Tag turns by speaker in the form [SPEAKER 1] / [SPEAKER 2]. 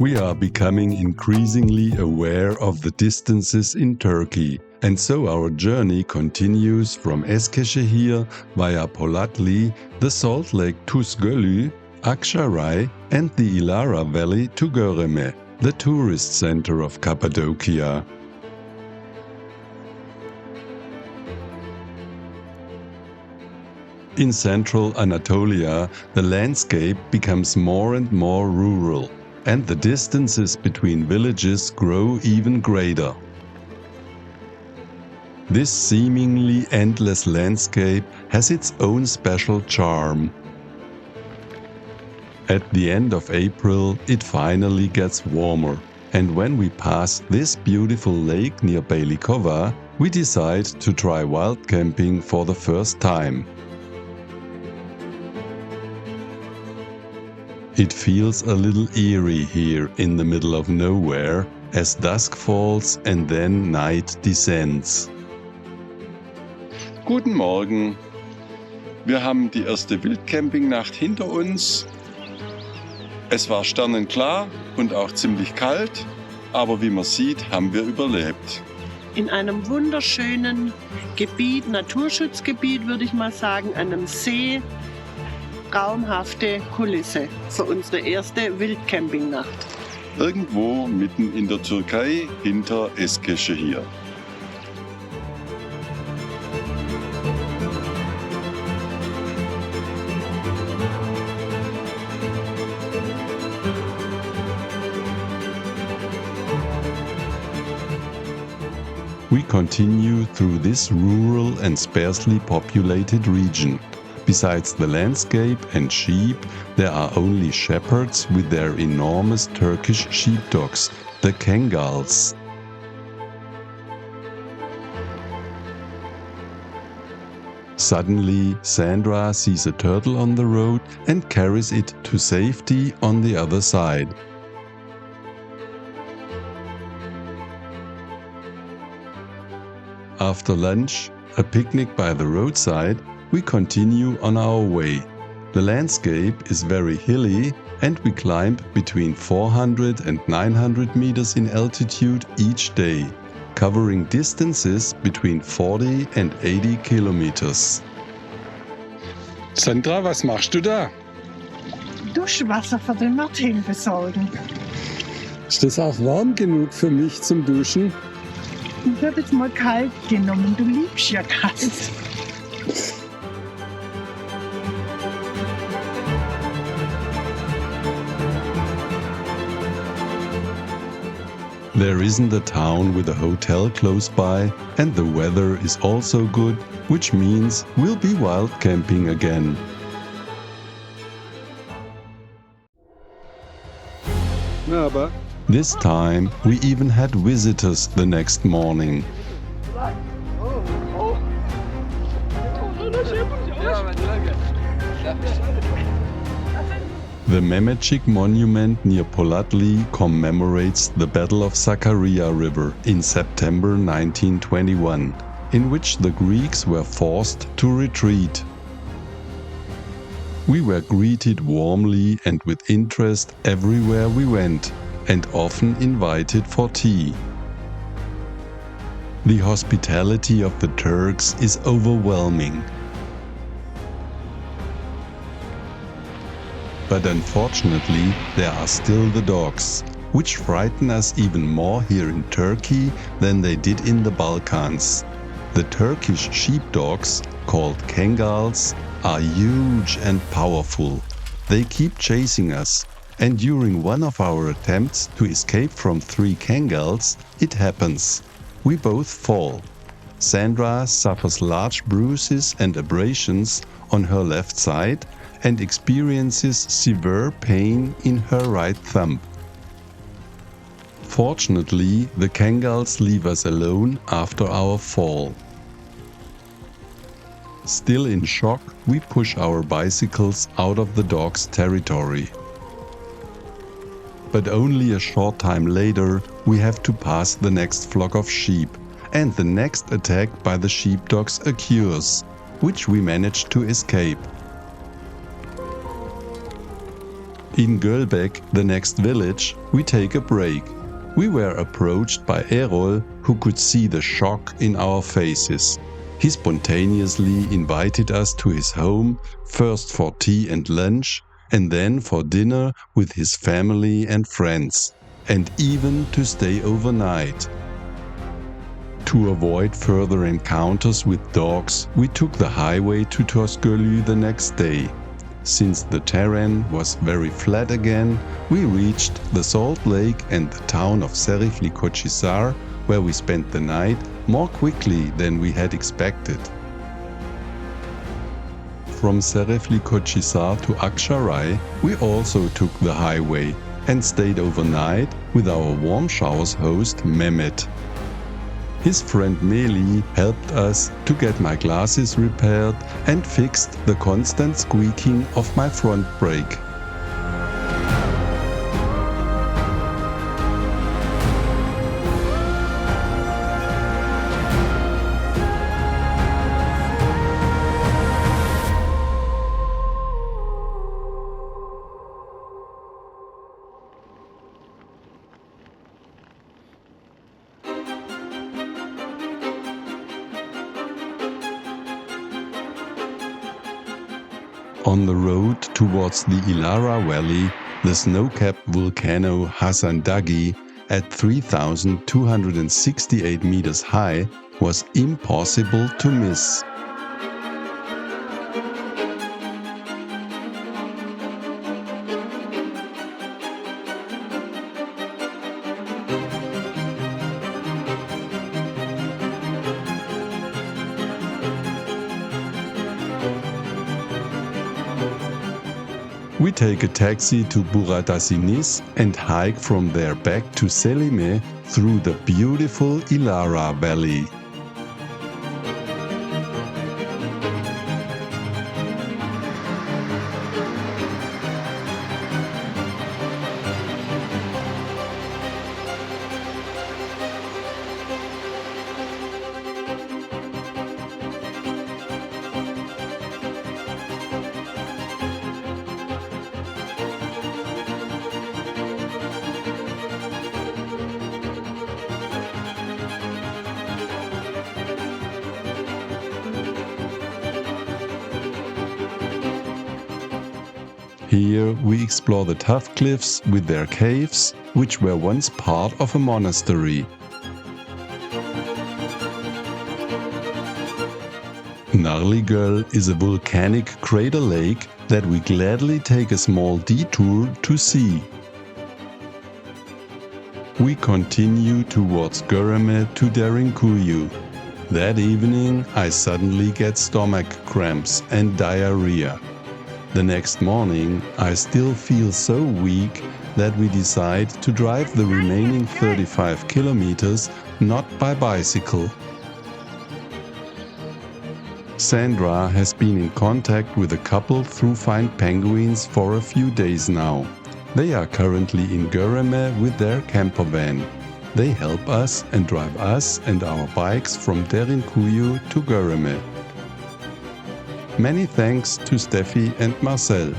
[SPEAKER 1] We are becoming increasingly aware of the distances in Turkey, and so our journey continues from Eskisehir via Polatli, the salt lake Tuz Gölü, Aksaray, and the Ihlara Valley to Göreme, the tourist center of Cappadocia. In central Anatolia, the landscape becomes more and more rural, and the distances between villages grow even greater. This seemingly endless landscape has its own special charm. At the end of April, it finally gets warmer, and when we pass this beautiful lake near Bejlikova, we decide to try wild camping for the first time. It feels a little eerie here in the middle of nowhere as dusk falls and then night descends.
[SPEAKER 2] Guten Morgen! Wir haben die erste Wildcampingnacht hinter uns. Es war sternenklar und auch ziemlich kalt, aber wie man sieht, haben wir überlebt.
[SPEAKER 3] In einem wunderschönen Gebiet, Naturschutzgebiet würde ich mal sagen, einem See. Traumhafte Kulisse für unsere erste Wildcampingnacht.
[SPEAKER 2] Irgendwo mitten in der Türkei hinter Eskisehir.
[SPEAKER 1] We continue through this rural and sparsely populated region. Besides the landscape and sheep, there are only shepherds with their enormous Turkish sheepdogs, the Kengals. Suddenly, Sandra sees a turtle on the road and carries it to safety on the other side. After lunch, a picnic by the roadside, we continue on our way. The landscape is very hilly and we climb between 400 and 900 meters in altitude each day, covering distances between 40 and 80 kilometers.
[SPEAKER 2] Sandra, was machst du da?
[SPEAKER 4] Duschwasser für den Martin besorgen.
[SPEAKER 2] Ist das auch warm genug für mich zum Duschen?
[SPEAKER 4] Ich habe jetzt mal kalt genommen, du liebst ja kalt.
[SPEAKER 1] There isn't a town with a hotel close by, and the weather is also good, which means we'll be wild camping again.
[SPEAKER 2] Aber
[SPEAKER 1] This time, we even had visitors the next morning. The Mehmetçik monument near Polatli commemorates the Battle of Sakarya River in September 1921, in which the Greeks were forced to retreat. We were greeted warmly and with interest everywhere we went, and often invited for tea. The hospitality of the Turks is overwhelming. But unfortunately, there are still the dogs, which frighten us even more here in Turkey than they did in the Balkans. The Turkish sheepdogs, called Kengals, are huge and powerful. They keep chasing us, and during one of our attempts to escape from 3 Kengals, it happens. We both fall. Sandra suffers large bruises and abrasions on her left side and experiences severe pain in her right thumb. Fortunately, the Kengals leave us alone after our fall. Still in shock, we push our bicycles out of the dogs' territory. But only a short time later, we have to pass the next flock of sheep, and the next attack by the sheepdogs occurs, which we manage to escape. In Gölbek, the next village, we take a break. We were approached by Erol, who could see the shock in our faces. He spontaneously invited us to his home, first for tea and lunch, and then for dinner with his family and friends, and even to stay overnight. To avoid further encounters with dogs, we took the highway to Tuz Gölü the next day. Since the terrain was very flat again, we reached the Salt Lake and the town of Eskisehir, where we spent the night more quickly than we had expected. From Eskisehir to Aksaray, we also took the highway and stayed overnight with our warm showers host Mehmet. His friend Meli helped us to get my glasses repaired and fixed the constant squeaking of my front brake. On the road towards the Ihlara Valley, the snow-capped volcano Hasan Dagi at 3,268 meters high was impossible to miss. We take a taxi to Buradasinis and hike from there back to Selime through the beautiful Ihlara Valley. Here we explore the tough cliffs with their caves, which were once part of a monastery. Narligöl is a volcanic crater lake that we gladly take a small detour to see. We continue towards Göreme to Derinkuyu. That evening I suddenly get stomach cramps and diarrhea. The next morning I still feel so weak that we decide to drive the remaining 35 kilometers not by bicycle. Sandra has been in contact with a couple through Find Penguins for a few days now. They are currently in Göreme with their camper van. They help us and drive us and our bikes from Derinkuyu to Göreme. Many thanks to Steffi and Marcel.